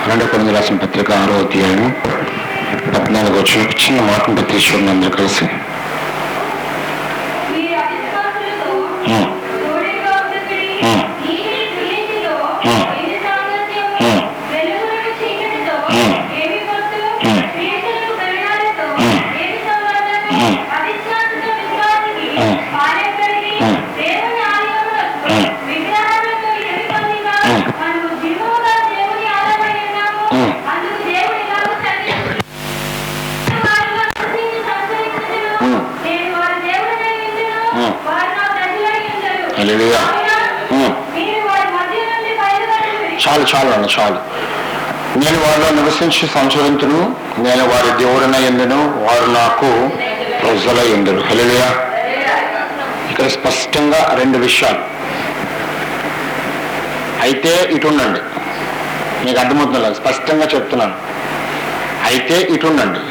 రెండో కొరింథీయులకు రాసిన పత్రిక 6వ అధ్యాయం 14వ వచనం. చిన్న మాటను తీసుకోండి అందరూ కలిసి. చాలు చాలు అన్న చాలు. నేను వారిలో నివసించి సంచరించును, నేను వారి దేవుడనై యుందును, వారు నాకు ప్రజలై యుందురు. హల్లెలూయా. ఇక్కడ స్పష్టంగా రెండు విషయాలు. అయితే ఇటుండండి, మీకు అర్థమవుతుందా? స్పష్టంగా చెప్తున్నాను. అయితే ఇటుండండి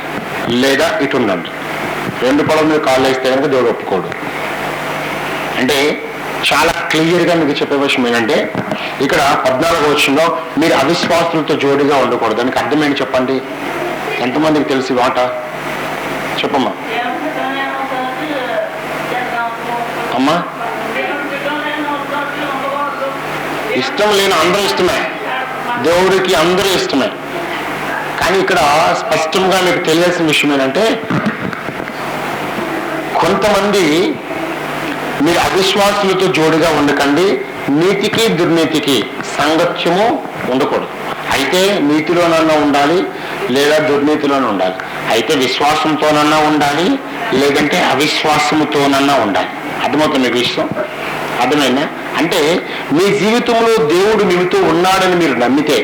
లేదా ఇటుండండి. రెండు పదవులు మీరు కాళ్ళు వేస్తే కనుక దేవుడు ఒప్పుకోడు. అంటే చాలా క్లియర్గా మీకు చెప్పే విషయం ఏంటంటే, ఇక్కడ 14వ వచనంలో మీరు అవిశ్వాసులతో జోడిగా ఉండకూడదు. దానికి అర్థమేంటి చెప్పండి? ఎంతమందికి తెలిసి మాట చెప్పమ్మా. అమ్మా, ఇష్టం లేని అందరూ ఇష్టమే, దేవుడికి అందరూ ఇష్టమే. కానీ ఇక్కడ స్పష్టంగా మీకు తెలియాల్సిన విషయం ఏంటంటే, కొంతమంది మీరు అవిశ్వాసులతో జోడిగా ఉండకండి, నీతికి దుర్నీతికి సంగత్యము ఉండకూడదు. అయితే నీతిలోనన్నా ఉండాలి లేదా దుర్నీతిలోనే ఉండాలి. అయితే విశ్వాసంతోనన్నా ఉండాలి లేదంటే అవిశ్వాసంతోనన్నా ఉండాలి. అర్థమవుతుంది మీకు విషయం? అర్థమైనా? అంటే మీ జీవితంలో దేవుడు మీతో ఉన్నాడని మీరు నమ్మితే,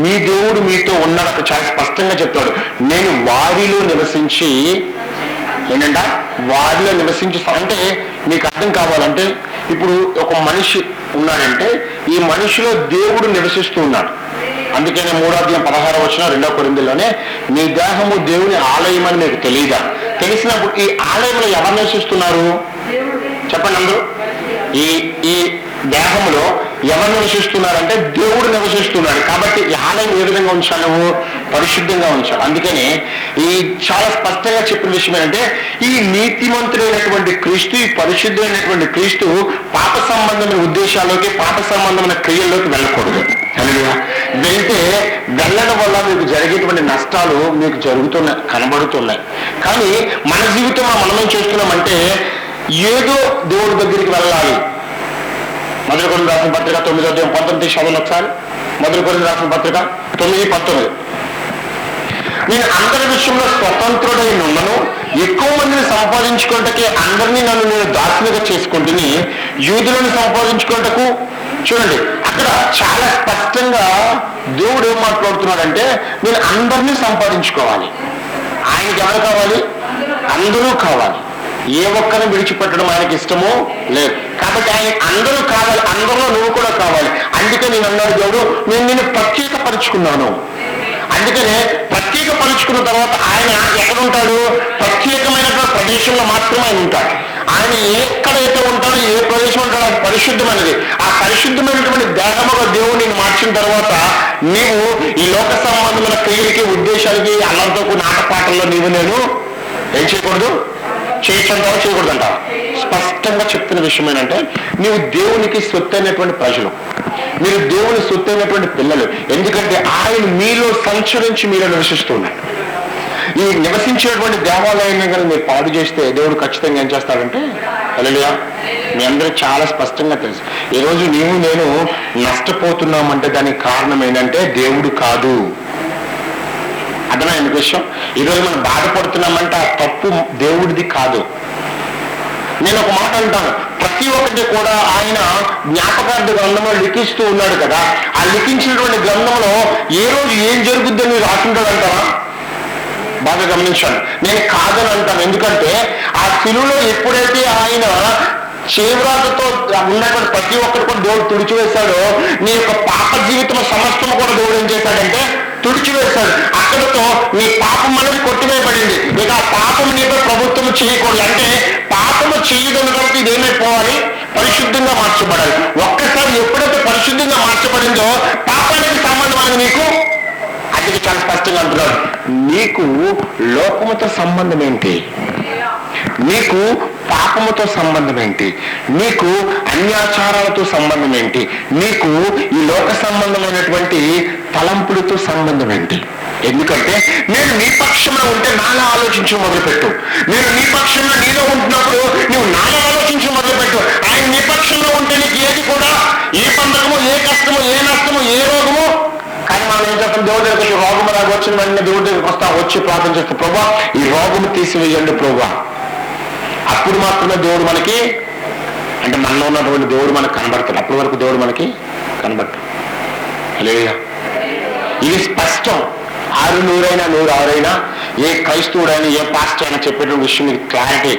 మీ దేవుడు మీతో ఉన్నాడు అక్కడ చాలా స్పష్టంగా చెప్తాడు. నేను వారిలో నివసించి ఏంటంట, వారిలో నివసించి. అంటే మీకు అర్థం కావాలంటే, ఇప్పుడు ఒక మనిషి ఉన్నాడంటే ఈ మనిషిలో దేవుడు నివసిస్తూ ఉన్నాడు. అందుకనే 3వ అధ్యాయం 16వ వచనం 2వ కొరింథీయులోనే మీ దేహము దేవుని ఆలయం అని మీకు తెలియదా? తెలిసినప్పుడు ఈ ఆలయంలో ఎవరు నివసిస్తున్నారు చెప్పండి అందరూ? ఈ దేహంలో ఎవరు నివసిస్తున్నారంటే దేవుడు నివసిస్తున్నాడు. కాబట్టి ఈ ఆలయం ఏ విధంగా ఉంచాలి? పరిశుద్ధంగా ఉంచాలి. అందుకని ఈ చాలా స్పష్టంగా చెప్పిన విషయం ఏంటంటే, ఈ నీతిమంతుడైనటువంటి క్రీస్తు, ఈ పరిశుద్ధమైనటువంటి క్రీస్తు పాప సంబంధమైన ఉద్దేశాల్లోకి, పాప సంబంధమైన క్రియల్లోకి వెళ్ళకూడదు. వెళ్తే వెళ్ళడం వల్ల మీకు జరిగేటువంటి నష్టాలు మీకు జరుగుతున్నాయి, కనబడుతున్నాయి. కానీ మన జీవితంలో మనమేం చేస్తున్నామంటే, ఏదో దేవుడి దగ్గరికి వెళ్ళాలి. మొదటి కొరింథీయులకు రాసిన పత్రిక 9వ అధ్యాయం 19 చదవండి ఒకసారి. మొదటి కొరింథీయులకు రాసిన పత్రిక 9:19. నేను అందరి విషయంలో స్వతంత్రుడై ఉన్నాను, ఎక్కువ మందిని సంపాదించుకుంటకే అందరినీ నన్ను నేను దాసులుగా చేసుకుంటుని, యూదులను సంపాదించుకుంటకు. చూడండి, అక్కడ చాలా స్పష్టంగా దేవుడు ఏం మాట్లాడుతున్నాడంటే, నేను అందరినీ సంపాదించుకోవాలి. ఆయనకి ఎవరు కావాలి? అందరూ కావాలి. ఏ ఒక్కరిని విడిచిపెట్టడం ఆయనకి ఇష్టమో లేదు. కాబట్టి ఆయన అందరూ కావాలి, అందరిలో నువ్వు కూడా కావాలి. అందుకే నేను అన్నాడు దేవుడు, నేను నిన్ను ప్రత్యేకపరుచుకున్నాను. అందుకనే ప్రత్యేకపరుచుకున్న తర్వాత ఆయన ఎక్కడ ఉంటాడు? ప్రత్యేకమైనటువంటి ప్రదేశంలో మాత్రమే ఆయన ఉంటాడు. ఆయన ఎక్కడైతే ఉంటాడో, ఏ ప్రదేశం ఉంటాడో అది పరిశుద్ధమైనది. ఆ పరిశుద్ధమైనటువంటి దేహముగా దేవుడు నేను మార్చిన తర్వాత నీవు ఈ లోక సంబంధమైన క్రియలకి, ఉద్దేశాలకి, అల్లరితో కూడిన ఆటపాటల్లో నేను ఏం చేయకూడదు? చేయొచ్చంటావా? చేయకూడదంటావా? స్పష్టంగా చెప్తున్న విషయం ఏంటంటే, నీవు దేవునికి సొత్తైనటువంటి ప్రజలు, మీరు దేవుని సొత్తైనటువంటి పిల్లలు. ఎందుకంటే ఆయన మీలో సంచరించి మీలో నివసిస్తున్నాడు. ఈ నివసించేటువంటి దేవాలయాన్ని కనుక మీరు పాడు చేస్తే దేవుడు ఖచ్చితంగా ఏం చేస్తాడంటే, హల్లెలూయా, మీ అందరికీ చాలా స్పష్టంగా తెలుసు. ఈరోజు నీవు నేను నష్టపోతున్నామంటే దానికి కారణం ఏంటంటే దేవుడు కాదు. అర్థమైంది విషయం? ఈరోజు మనం బాధపడుతున్నామంటే ఆ తప్పు దేవుడిది కాదు. నేను ఒక మాట అంటాను, ప్రతి ఒక్కటి కూడా ఆయన జ్ఞాపకార్థ గ్రంథంలో లిఖిస్తూ ఉన్నాడు కదా. ఆ లిఖించినటువంటి గ్రంథంలో ఏ రోజు ఏం జరుగుద్దని రాసుంటాడు అంటారా? బాగా గమనించాను. నేను కాదని అంటాను. ఎందుకంటే ఆ శిలువలో ఎప్పుడైతే ఆయన చేవ్రాతతో ఉన్నటువంటి ప్రతి ఒక్కరు కూడా దేవుడు తుడిచివేశాడో, నీ యొక్క పాప జీవితం సమస్తం కూడా దేవుడు ఏం చేశాడంటే తుడిచివేశాడు. అక్కడతో నీ పాపం అనేది కొట్టివేయబడింది. ఇక ఆ పాపం నీతో ప్రభుత్వం చేయకూడదు. అంటే పాపము చేయడం కాబట్టి ఇది ఏమైపోవాలి? పరిశుద్ధంగా మార్చబడాలి. ఒక్కసారి ఎప్పుడైతే పరిశుద్ధంగా మార్చబడిందో పాపానికి సంబంధం స్పష్టంగా అంటున్నాడు, నీకు లోకముతో సంబంధం ఏంటి, నీకు పాపముతో సంబంధం ఏంటి, నీకు అన్యాచారాలతో సంబంధం ఏంటి, నీకు ఈ లోక సంబంధమైనటువంటి తలంపులతో సంబంధం ఏంటి? ఎందుకంటే నేను నీ పక్షంలో ఉంటే నాలో ఆలోచించు మొదలుపెట్టు. నేను నీ పక్షంలో నీలో ఉంటున్నప్పుడు నువ్వు నాలో ఆలోచించు మొదలుపెట్టు. ఆయన నీ పక్షంలో ఉంటే నీకు ఏది కూడా, ఏ బంధకము, ఏ కష్టము, ఏ నష్టము, ఏ రోగము. కానీ మనం ఏం చేస్తాం, దేవుడి దగ్గరికి రోగము నాకు వచ్చిన వెంటనే దేవుడి దగ్గరికి వస్తా, వచ్చి ప్రార్థన చేస్తాం, ప్రభా ఈ రోగము తీసివేయండి ప్రభా. అప్పుడు మాత్రమే దేవుడు మనకి, అంటే మనలో ఉన్నటువంటి దేవుడు మనకు కనబడతాడు. అప్పటి వరకు దేవుడు మనకి కనబడతాడు. హల్లెలూయా. ఇది స్పష్టం. 600 100 ఏ క్రైస్తవుడైనా ఏ పాస్టర్ అయినా చెప్పేటువంటి విషయం ఇది క్లారిటీ.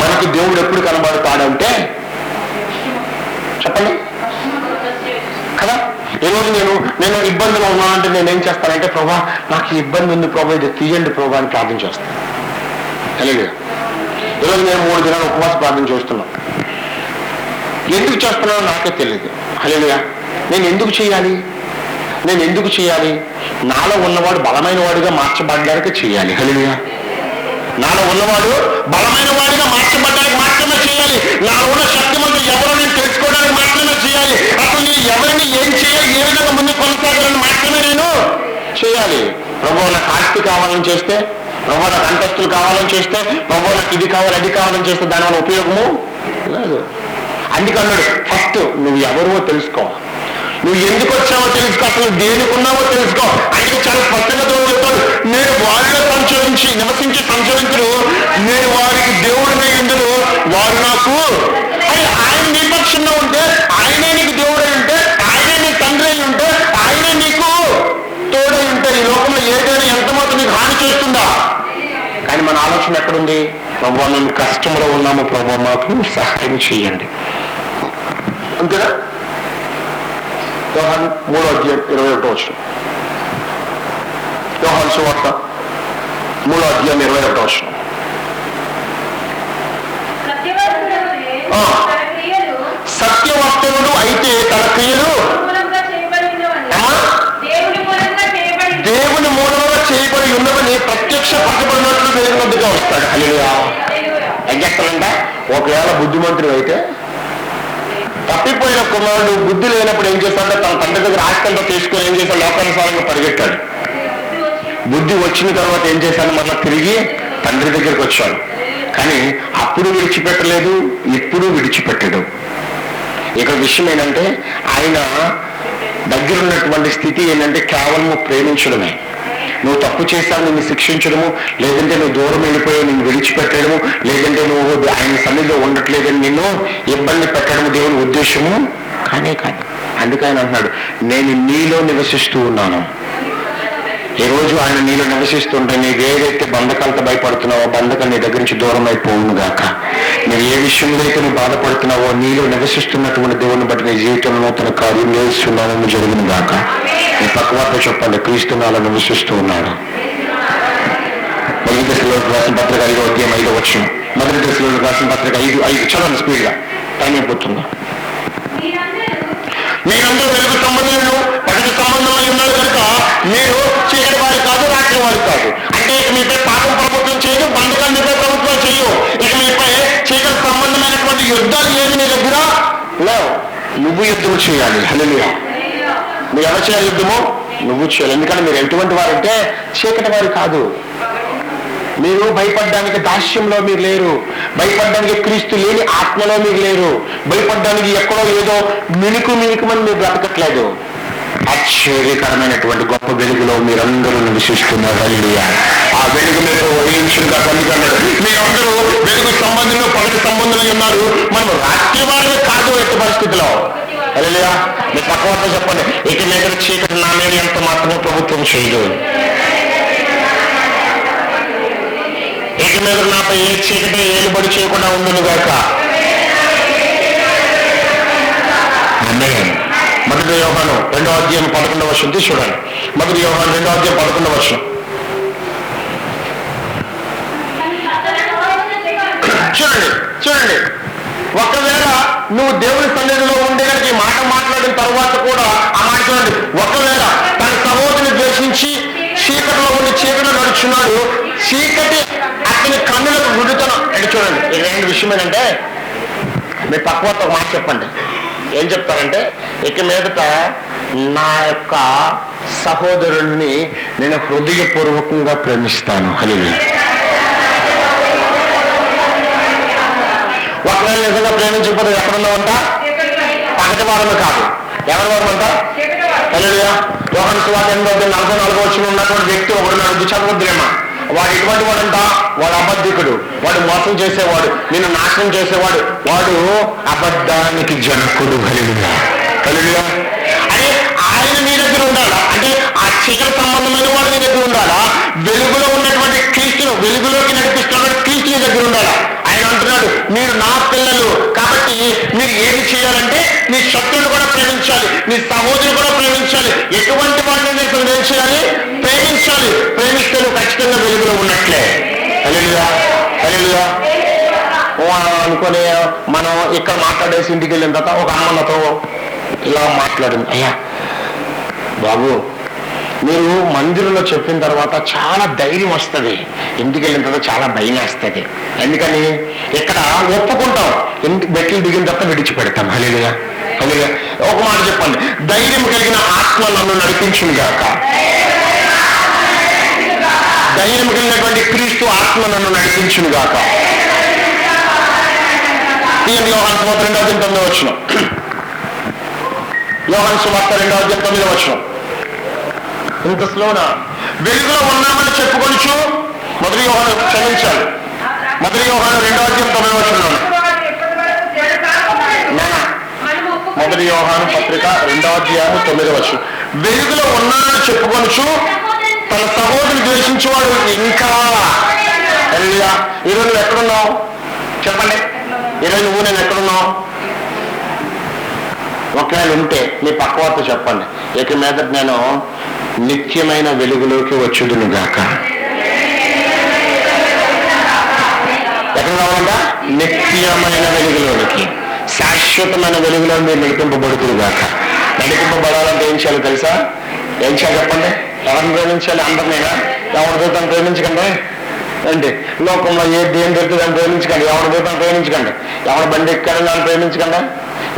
మనకి దేవుడు ఎప్పుడు కనబడతాడంటే, చెప్పండి కదా, ఈరోజు నేను ఇబ్బందులు ఉన్నానంటే నేనేం చేస్తానంటే, ప్రభా నాకు ఇబ్బంది ఉంది ప్రభా, ఇది తీయండి ప్రభా అని ప్రార్థన చేస్తాను. హల్లెలూయా. ఈరోజు నేను 3 దినాలు ఉపవాస ప్రార్థన చేస్తున్నాను. ఎందుకు చేస్తున్నానో నాకే తెలియదు. హల్లెలూయా. నేను ఎందుకు చేయాలి? నాలో ఉన్నవాడు బలమైన వాడిగా మార్చబడ్డానికి చేయాలి. హల్లెలూయా. నాలో ఉన్నవాడు బలమైన వాడిగా మార్చబడ్డానికి మాత్రమే చేయాలి. నాలో ఉన్న శక్తిమంతుడు ఎవరో నేను తెలుసుకోవడానికి మాత్రమే చేయాలి. అసలు నేను ఎవరిని ఏం చేయాలి, ఏ విధంగా ముందు కొనసాగాలని మాత్రమే నేను చేయాలి. ప్రభువు నాకు ఆస్తి కావాలని చేస్తే, ప్రభువు నాకు అంతస్తులు కావాలని చేస్తే, ప్రభువు నాకు ఇది కావాలి అది కావాలని చేస్తే దానివల్ల ఉపయోగము లేదు. అందుకన్నాడు, ఫస్ట్ నువ్వు ఎవరో తెలుసుకో, నువ్వు ఎందుకు వచ్చావో తెలుసుకో, అసలు దేనికి ఉన్నావో తెలుసుకో. ఆయన చాలా స్పష్టంగా చెప్తాడు, నేను వారిలో నివసించి సంచరించడు, నేను వారికి దేవుడిని ఎందుకు, వారు నాకు. అని ఆయన నీ పక్షంలో ఉంటే, ఆయనే నీకు దేవుడై ఉంటే, ఆయనే నీ తండ్రి అయి ఉంటే, ఆయనే నీకు తోడై ఉంటే, ఈ లోకంలో ఏదైనా ఎంత మాత్రం నీకు హాని చేస్తుందా? కానీ మన ఆలోచన ఎక్కడుంది? ప్రభువా మేము కష్టంలో ఉన్నాము, ప్రభువా మాకు సహాయం చేయండి. అంతేనా? యోహాను 3:21. యోహాను సువార్త 3:21. సత్యవస్తువుడు అయితే తన క్రియలు దేవుని మూలంగా చేయబడి ఉన్నవని ప్రత్యక్షపరచబడినట్లు దేవుని వద్దకు వస్తాడు. హల్లెలూయా. ఏం చేస్తాడంట? ఒకవేళ బుద్ధిమంతుడు అయితే, తప్పిపోయిన కుమారుడు బుద్ధి లేనప్పుడు ఏం చేస్తాడంటే తన తండ్రి దగ్గర ఆస్తంతో తీసుకొని ఏం చేశాడు? లోకానుసారంగా పరిగెట్టాడు. బుద్ధి వచ్చిన తర్వాత ఏం చేశాడు? మళ్ళీ తిరిగి తండ్రి దగ్గరికి వచ్చాడు. కానీ అప్పుడు విడిచిపెట్టలేదు, ఇప్పుడు విడిచిపెట్టడు. ఇక్కడ విషయం ఏంటంటే, ఆయన దగ్గర ఉన్నటువంటి స్థితి ఏంటంటే కేవలము ప్రేమించడమే. నువ్వు తప్పు చేస్తావు నిన్ను శిక్షించడము, లేదంటే నువ్వు దూరం వెళ్ళిపోయావు నిన్ను విడిచిపెట్టడము, లేదంటే నువ్వు ఆయన సన్నిధిలో ఉండట్లేదని నిన్ను ఇబ్బంది పెట్టడము దేవుని ఉద్దేశము కానే కాదు. అందుకని అంటున్నాడు, నేను నీలో నివసిస్తూ ఉన్నాను. ఈ రోజు ఆయన నీలో నివసిస్తుంటే నీకు ఏదైతే బంధకాలతో భయపడుతున్నావో బంధకం నీ దగ్గర నుంచి దూరం అయిపోవును గాక. నువ్వు ఏ విషయంలో అయితే నువ్వు బాధపడుతున్నావో నీలో నివసిస్తున్నటువంటి దేవుని బట్టి నీ జీవితంలో తన కార్యం చేస్తున్నానని జరిగిన గాక. నీ పక్కవారితో చెప్పండి, క్రీస్తు నాలో నివసిస్తూ ఉన్నాడు. మొదటి దశలో రాసిన పత్రిక 5:5. మొదటి దశలో రాసిన పత్రిక 5:5 చదవండి స్పీడ్గా, టైం అయిపోతుందా. మీరందరూ వెలుగు సంబంధులను ప్రజల సంబంధమై ఉన్నారు కనుక మీరు చీకటి వారు కాదు, రాత్రి వారు కాదు. అంటే ఇక మీపై పాపం ప్రభుత్వం చేయదు, బంధకాలు మీపై ప్రభుత్వం చేయు. ఇక మీపై చీకటి సంబంధమైనటువంటి యుద్ధాలు ఏమి నీ దగ్గర లేవు. నువ్వు యుద్ధం చేయాలి. హల్లెలూయా. మీరు ఎవరు చేయాలి యుద్ధము? నువ్వు చేయాలి. ఎందుకంటే మీరు ఎటువంటి వారంటే చీకటి వారు కాదు. మీరు భయపడడానికి దాస్యంలో మీరు లేరు, భయపడడానికి క్రీస్తు లేని ఆత్మలో మీరు లేరు, భయపడడానికి ఎక్కడో ఏదో మినుకుమని మీరు బ్రతకట్లేదు. ఆశ్చర్యకరమైనటువంటి గొప్ప వెలుగులో మీరందరూ నివసిస్తున్నారు. హల్లెలూయా. ఆ వెలుగు మీరు వహించుగా కనుగొన్నాడు. మీరందరూ వెలుగు సంబంధంలో పగటి సంబంధంలో ఉన్నారు. మనం రాత్రి వారిని కాదు ఎట్టి పరిస్థితిలో. హల్లెలూయా. మీ పక్కవారితో చెప్పండి, ఇక మీద చీకటి నా మీద ఎంత మాత్రమే ప్రభుత్వం చేయదు. ఇక మీద నాపై ఏ చీకటి ఏలుబడి చేయకుండా ఉండును గాక. ఆమేన్. మొదటి యోహాను 2:11 చూడండి. మొదటి యోహాను 2:11. చూడండి. ఒకవేళ నువ్వు దేవుని సన్నిధిలో ఉండేదానికి ఈ మాట మాట్లాడిన తర్వాత కూడా ఆ మాట చూడండి, ఒకవేళ తన సహోదరుని ద్వేషించి వచ్చినాడు చీకటి అతని కన్నులకు గుడితనం. ఇది చూడండి, ఇది రెండు విషయం ఏంటంటే, మీ పక్కవతో ఒక మాట చెప్పండి. ఏం చెప్తారంటే, ఇక మీదట నా యొక్క సహోదరుల్ని నేను హృదయపూర్వకంగా ప్రేమిస్తాను అని. ఒకవేళ నిజంగా ప్రేమించకపోతే ఎక్కడున్నామంట? పగటి వారము కాదు, ఎవరి వారమంట? హల్లెలూయా. యోహాను సువార్త 8:44 ఉన్నటువంటి వ్యక్తి ఒకడున్నాడు, చదవద్రేమ. వాడు ఎటువంటి వాడంట? వాడు అబద్ధికుడు, వాడు మోసం చేసేవాడు, నిన్ను నాశనం చేసేవాడు, వాడు అబద్ధానికి జనకుడు. హల్లెలూయా, హల్లెలూయా. అదే ఆయన నీ దగ్గర ఉండాలా? అంటే ఆ చీకటి సంబంధమైన వాడు నీ దగ్గర ఉండాలా? వెలుగులో ఉన్నటువంటి క్రీస్తును, వెలుగులోకి నడిపిస్తున్నటువంటి క్రీస్తు నీ దగ్గర ఉండాలా? ఆయన అంటున్నాడు, మీరు నా పిల్లలు కాబట్టి మీరు ఏమి చేయాలంటే నీ శత్రువులు కూడా ప్రేమించాలి, నీ సహోదరులు కూడా ప్రేమించాలి. ఎటువంటి వాడిని నేను ఏం చేయాలి? ప్రేమించాలి. ప్రేమిస్తే నువ్వు ఖచ్చితంగా వెలుగులో ఉన్నట్లే. హల్లెలూయా, హల్లెలూయా. అనుకుని మనం ఇక్కడ మాట్లాడేసి ఇంటికి వెళ్ళిన తర్వాత ఒక అమ్మలతో ఇలా మాట్లాడింది, అయ్యా బాబు మీరు మందిరంలో చెప్పిన తర్వాత చాలా ధైర్యం వస్తుంది, ఇంటికి వెళ్ళిన తర్వాత చాలా భయం వేస్తుంది. ఎందుకని? ఇక్కడ ఒప్పుకుంటాం, ఇంటికి బెట్లు దిగిన తర్వాత విడిచిపెడతాం. హల్లెలూయా, హల్లెలూయా. ఒక మాట చెప్పండి, ధైర్యం కలిగిన ఆత్మ నన్ను నడిపించును గాక. ధైర్యం కలిగినటువంటి క్రీస్తు ఆత్మ నన్ను నడిపించును గాక. యోహాను సువార్త 2:9. యోహాను సువార్త 2:9. ఇంత స్లోనా? వెలుగులో ఉన్నామని చెప్పుకొనిచు, మొదటి యోహాను క్షమించాలి, మొదటి యోహాను 2:9. మొదటి యోహాను పత్రిక 2:9. వెలుగులో ఉన్నామని చెప్పుకొనిచు తన సహోదరుని ద్వేషించేవాడు ఇంకా. ఈరోజు నువ్వు ఎక్కడున్నావు చెప్పండి? ఈరోజు నువ్వు నేను ఎక్కడున్నావు? ఒకవేళ ఉంటే మీ పక్కవారితో చెప్పండి, ఇక మీద నేను నిత్యమైన వెలుగులోకి వచ్చుదును గాక. ఎక్కడ రావాలంట? నిత్యమైన వెలుగులోనికి, శాశ్వతమైన వెలుగులో మీరు నడిపింపబడుతుంది గాక. నడిపింపబడాలంటే ఏం చేయాలి తెలుసా? ఏం చేయాలి చెప్పండి? ఎవరిని ప్రేమించాలి? అందరినైనా? ఎవరి దూతను ప్రేమించకండి. ఏంటి లోకంలో ఏ దేని దొరికితే దాన్ని ప్రేమించకండి. ఎవరి దూతను ప్రేమించకండి. ఎవరి బండి ఎక్కారో దాన్ని ప్రేమించకండి.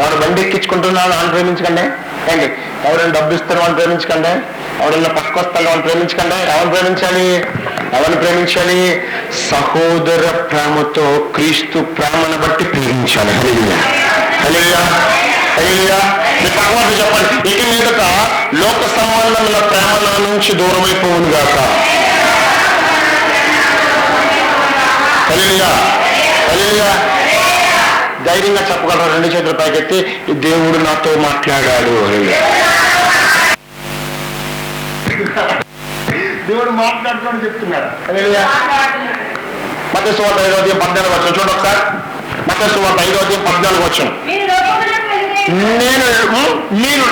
ఎవరు బండి ఎక్కించుకుంటున్నారో దాన్ని ప్రేమించకండి. ఏంటి ఎవరైనా డబ్బు ఇస్తారో వాళ్ళని ప్రేమించకండి. ఎవరైనా పక్కకొస్తారో వాళ్ళని ప్రేమించకండి. ఎవరిని ప్రేమించాలి? ఎవరిని ప్రేమించాలి? సహోదర ప్రేమతో క్రీస్తు ప్రేమను బట్టి ప్రేమించాలి. హల్లెలూయా, హల్లెలూయా, హల్లెలూయా. మీ పక్కవారు చెప్పండి, ఇక మీదట లోక సంబంధముల ప్రేమ నా నుంచి దూరమైపోవును గాక. హల్లెలూయా, హల్లెలూయా. ధైర్యంగా చెప్పగలరు, రెండు చేతుల పైకెత్తి, దేవుడు నాతో మాట్లాడాడు. దేవుడు మాట్లాడుతూ చెప్తున్నాడు. మత్తయి సువార్త 5:14 చూడండి ఒకసారి. మత్తయి సువార్త 5:14. నేను మీరు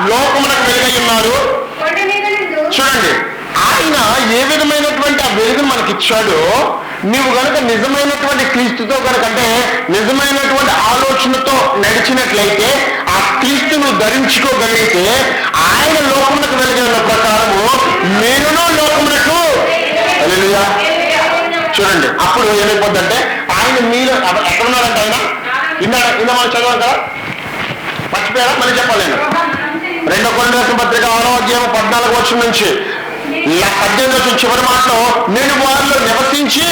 లోకమునకు వెలుగై ఉన్నారు. చూడండి, ఆయన ఏ విధమైనటువంటి ఆ వెలుగును మనకి ఇచ్చాడో, నీవు కనుక నిజమైనటువంటి క్రీస్తుతో కనుక, అంటే నిజమైనటువంటి ఆలోచనతో నడిచినట్లయితే, ఆ క్రీస్తును ధరించుకోగలిగితే, ఆయన లోకమునకు వెలుగైన ప్రకారము నేనును లోకమునకు. హల్లెలూయా. చూడండి, అప్పుడు ఏమైపోద్దంటే ఆయన మీలో ఎక్కడున్నాడంటే, ఆయన ఇందా మనం చదవాలి కదా, మర్చిపోయారా? మళ్ళీ చెప్పాలి. నేను 2 కొరింథీయుల పత్రిక 6:14 నుంచి 18 చివరి మాటలో, నేను వారిలో నివసించి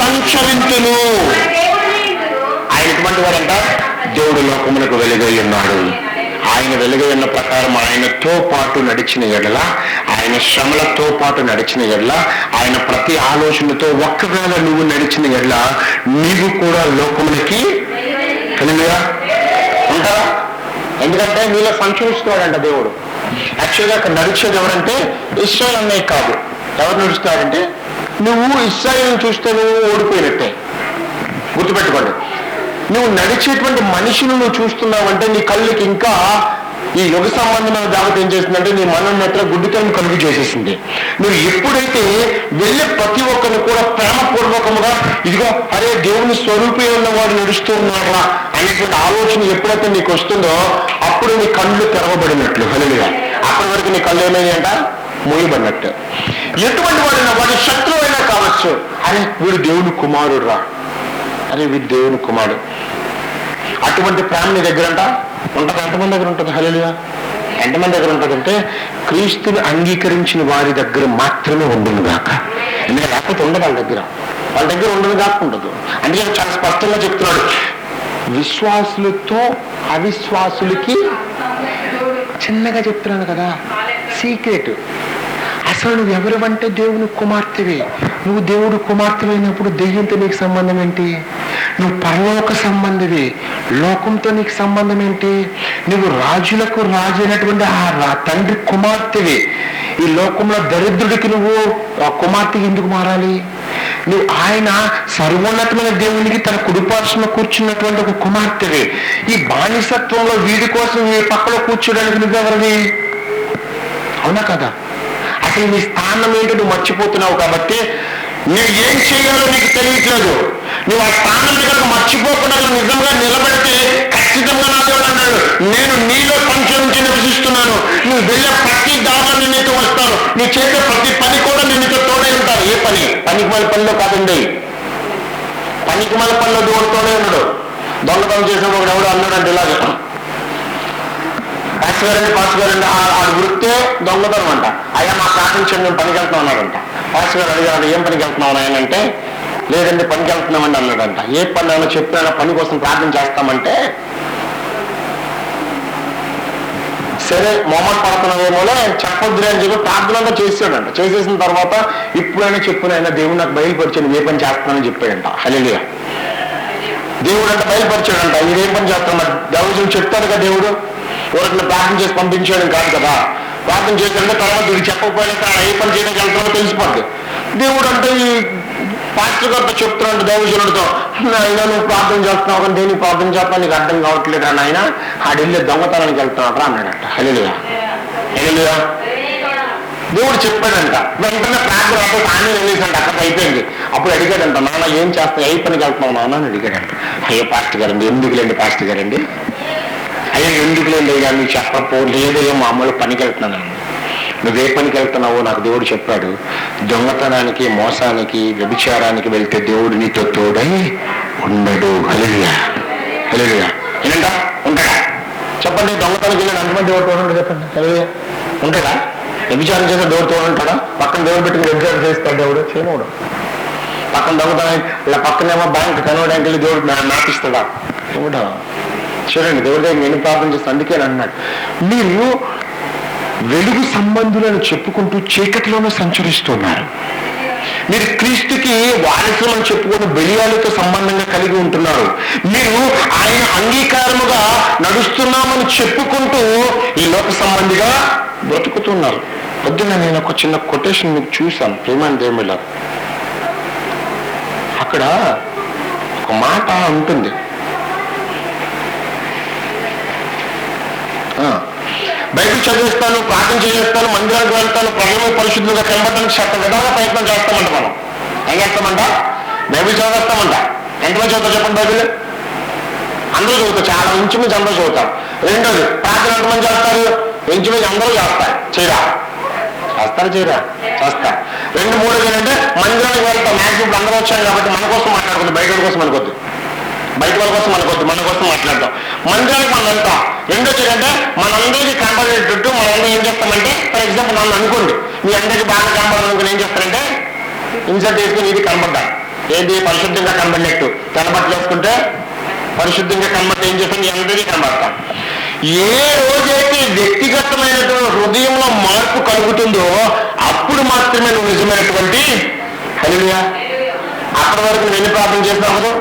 సంచరించును. ఆయన ఎటువంటి వాడంట? దేవుడు లోకమునకు వెలుగై ఉన్నాడు. ఆయన వెలుగై ఉన్న ప్రకారం ఆయనతో పాటు నడిచిన ఎడల, ఆయన శ్రమలతో పాటు నడిచిన ఎడల, ఆయన ప్రతి ఆలోచనతో ఒక్కవేళ నువ్వు నడిచిన ఎడల, నీవు కూడా లోకమునికి కలిగిగా ఉంటారా? ఎందుకంటే నీలో సంచరిస్తున్నాడంట దేవుడు. యాక్చువల్గా అక్కడ నడిచేది ఎవరంటే ఇశ్రాయేల్ అన్నయ్య కాదు. ఎవరు నడుస్తారంటే, నువ్వు ఇశ్రాయేల్ని చూస్తే నువ్వు ఓడిపోయినట్టే. గుర్తుపెట్టుకోండి, నువ్వు నడిచేటువంటి మనిషిని నువ్వు చూస్తున్నావంటే నీ కళ్ళకి ఇంకా ఈ యుగ సంబంధమైన జాగ్రత్త ఏం చేస్తుందంటే నీ మనం మాత్రం గుడ్డితనం కలుగు చేసేసింది. నువ్వు ఎప్పుడైతే వెళ్ళే ప్రతి ఒక్కరిని కూడా ప్రేమపూర్వకముగా, ఇదిగో అరే దేవుని స్వరూపే ఉన్నవాడు నడుస్తూ ఉన్నారా అనేటువంటి ఆలోచన ఎప్పుడైతే నీకు వస్తుందో, అప్పుడు నీ కళ్ళు తెరవబడినట్లు. హల్లెలూయా. అప్పటి వరకు నీ కళ్ళు ఏమైంది అంట? మూయబడినట్టు. ఎటువంటి వాడైనా, వాడి శత్రువు అయినా కావచ్చు, అరే వీడు దేవుని కుమారుడు రా, అరే వీడు దేవుని కుమారుడు. అటువంటి ప్రేమ నీ దగ్గర ఉంటుంది. ఎంతమంది దగ్గర ఉంటుంది? హల్లెలూయా. ఎంతమంది దగ్గర ఉంటుందంటే క్రీస్తుని అంగీకరించిన వారి దగ్గర మాత్రమే ఉండదు కాక, ఎందుకంటే లేకపోతే ఉండదు వాళ్ళ దగ్గర ఉండదు కాక ఉండదు. అందుకే చాలా స్పష్టంగా చెప్తున్నాడు, విశ్వాసులతో అవిశ్వాసులకి, చిన్నగా చెప్తున్నాను కదా సీక్రెట్. అసలు నువ్వు ఎవరివంటే దేవుని కుమార్తెవే. నువ్వు దేవుడు కుమార్తెవైనప్పుడు దెయ్యంతో నీకు సంబంధం ఏంటి? నువ్వు పరలోక సంబంధివి, లోకంతో నీకు సంబంధం ఏంటి? నువ్వు రాజులకు రాజు అయినటువంటి ఆ తండ్రి కుమార్తెవి. ఈ లోకంలో దరిద్రుడికి నువ్వు కుమార్తెకి ఎందుకు మారాలి? నువ్వు ఆయన సర్వోన్నతమైన దేవునికి తన కుడిపార్శ్వన కూర్చున్నటువంటి ఒక కుమార్తెవి. ఈ బానిసత్వంలో వీడి కోసం ఈ పక్కలో కూర్చోడానికి నువ్వెవరివి? అవునా కదా? అసలు నీ స్థానం ఏంటో నువ్వు మర్చిపోతున్నావు. కాబట్టి నువ్వు ఏం చేయాలో నీకు తెలియట్లేదు. నువ్వు ఆ స్థానం దగ్గర మర్చిపోకుండా నిజంగా నిలబడితే ఖచ్చితంగా నా దేవుడు అన్నాడు, నేను నీలో సంచరించి నివసిస్తున్నాను. నువ్వు వెళ్ళే ప్రతి దారిని నీతో వస్తాను, నీ చేసే ప్రతి పని కూడా నీతో తోడే ఉంటారు. ఏ పని? పనికిమాల పనిలో కాదండి, పనికిమాల పనిలో దేవుడు తోడే ఉన్నాడు. దొంగతనం చేసిన ఒకడు ఎవడు అన్నాడంటే ఇలాగే, పాస్ గారండి ఆ వృత్తే దొంగతనం అంట. అయ్యా మా ప్రార్థించండి, మేము పనికి వెళ్తున్నాం అన్నాడంట. పాస్ గారు అడిగాడు, ఏం పనికి వెళ్తున్నావు ఆయన అంటే, లేదండి పనికి వెళ్తున్నామండి అన్నాడంట. ఏ పని అయినా చెప్పినా పని కోసం ప్రార్థన చేస్తామంటే, సరే మొహమ్మద్ పడుతున్నావేమోలే చెప్పొద్దులే అని చెప్పి ప్రార్థన అంతా చేసాడంట. చేసేసిన తర్వాత ఇప్పుడైనా చెప్పునైనా దేవుడు నాకు బయలుపరిచాడు ఏ పని చేస్తున్నానని చెప్పాడంట. హల్లెలూయా. దేవుడు అంటే బయలుపరిచాడంట, ఇదేం పని చేస్తున్నా దేవుడు చెప్తాడు కదా. దేవుడు ఎవరికైనా ప్రార్థన చేసి పంపించడం కాదు కదా. ప్రార్థన చేస్తుంటే తర్వాత వీడు చెప్పకపోయినా తన ఏ పని చేయడానికి వెళ్తామో తెలిసిపోద్ది. దేవుడు అంటే ఈ పాస్టర్ గారితో చెప్తున్నాడు దైవజనుడితో, అయినా నువ్వు ప్రార్థన చేస్తున్నావు కానీ దేనికి ప్రార్థన చేస్తున్నావు నీకు అర్థం కావట్లేదు అని ఆయన ఆడెళ్ళి దొంగతనానికి వెళ్తున్నాడు అన్నాడంట. హల్లెలూయా. హల్లెలూయా. దేవుడు చెప్పాడంట. వెంటనే ప్రార్థన తానే వెళ్ళేసంట, అక్కడ అయిపోయింది. అప్పుడు అడిగాడంట, నాన్న ఏం చేస్తావు, ఏ పనికి వెళ్తున్నావు నాన్న అని అడిగాడంట. అయ్యో పాస్టర్ గారండి, ఎందుకులేండి పాస్టర్ గారండి, అయ్యో ఎందుకులేండి అయ్యా మీకు చెప్పపో, లేదయ్యో మామూలు పనికి వెళ్తున్నాను. నువ్వే పనికి వెళ్తున్నావో నాకు దేవుడు చెప్పాడు, దొంగతనానికి మోసానికి వ్యభిచారానికి వెళ్తే దేవుడు నీతో తోడై ఉండడు. హల్లెలూయా. హల్లెలూయా. ఏంటంట ఉంటాడా చెప్పండి? దొంగతనానికి వెళ్ళాడు అంతమంది దేవుడు తోడు చెప్పండి. హల్లెలూయా. ఉంటాడా? వ్యభిచారం చేస్తే దేవుడు తోడు ఉంటాడా? పక్కన దేవుడు పెట్టుకుని వ్యభిచారం చేస్తాడు దేవుడు చేయనోడు. పక్కన దొంగతనానికి ఇలా పక్కనేమో బ్యాంక్ కనవడానికి వెళ్ళి దేవుడు నాపిస్తాడా? దేవుడా. చూడండి దేవుడి దగ్గర నేను ప్రార్థన చేస్తాను. అందుకే అన్నాడు, మీరు వెలుగు సంబంధులను చెప్పుకుంటూ చీకటిలోనే సంచరిస్తున్నారు. మీరు క్రీస్తుకి వారసులను చెప్పుకుని బెలియాలతో సంబంధంగా కలిగి ఉంటున్నారు. మీరు ఆయన అంగీకారముగా నడుస్తున్నామని చెప్పుకుంటూ ఈ లోక సంబంధిగా బ్రతుకుతున్నారు. పొద్దున్న నేను ఒక చిన్న కొటేషన్ మీకు చూశాను ప్రేమాని దేవుళ్ళ. అక్కడ ఒక మాట ఉంటుంది, బైబిల్ చదివిస్తాను, ప్రార్థన చేస్తాను, మందిరానికి వెళ్తాను, ప్రజలు పరిశుద్ధంగా కనబడడానికి విధాగా ప్రయత్నం చేస్తామంట. మనం ఏం చేస్తామంట? బైబిల్ చదివేస్తామంట. ఎంతమంది చదువుతారు చెప్పండి? బైబిల్ అందరూ చదువుతారు, చాలా ఇంచుమించి అందరూ చదువుతారు. రెండోది ప్రార్థన ఎంతమంది చేస్తారు? ఇంచుమించి అందరూ చేస్తారు. చేయరా? చేయరా? చేస్తారు. రెండు మూడోది ఏంటంటే మందిరానికి వెళ్తాం. మ్యాక్సిమం ఇప్పుడు అందరూ వచ్చారు కాబట్టి మన కోసం మాట్లాడుకుంటాం, బయట కోసం అనుకోద్దు, బయట వాళ్ళ కోసం అనుకోద్దు, మన కోసం మాట్లాడతాం. మందిరానికి మనం వెళ్తాం. రెండోది ఏంటంటే మనందరికీ కనబడేటట్టు మనందరూ ఏం చేస్తామంటే, ఫర్ ఎగ్జాంపుల్ నన్ను అనుకోండి, మీ అందరికీ బాగా కనబడాలనుకుని ఏం చేస్తారంటే ఇన్సర్ట్ వేసుకుని ఇది కనబడ్డా ఏంటి పరిశుద్ధంగా కనబడినట్టు కనబట్టలు వేసుకుంటే పరిశుద్ధంగా కనబడితే ఏం చేస్తాం? మీ అందరికీ కనబడతాం. ఏ రోజైతే వ్యక్తిగతమైనటువంటి హృదయంలో మార్పు కలుగుతుందో అప్పుడు మాత్రమే నువ్వు నిజమైనటువంటి హల్లెలూయా. అప్పటి వరకు నువ్వు ఎన్ని ప్రార్థన చేసినావు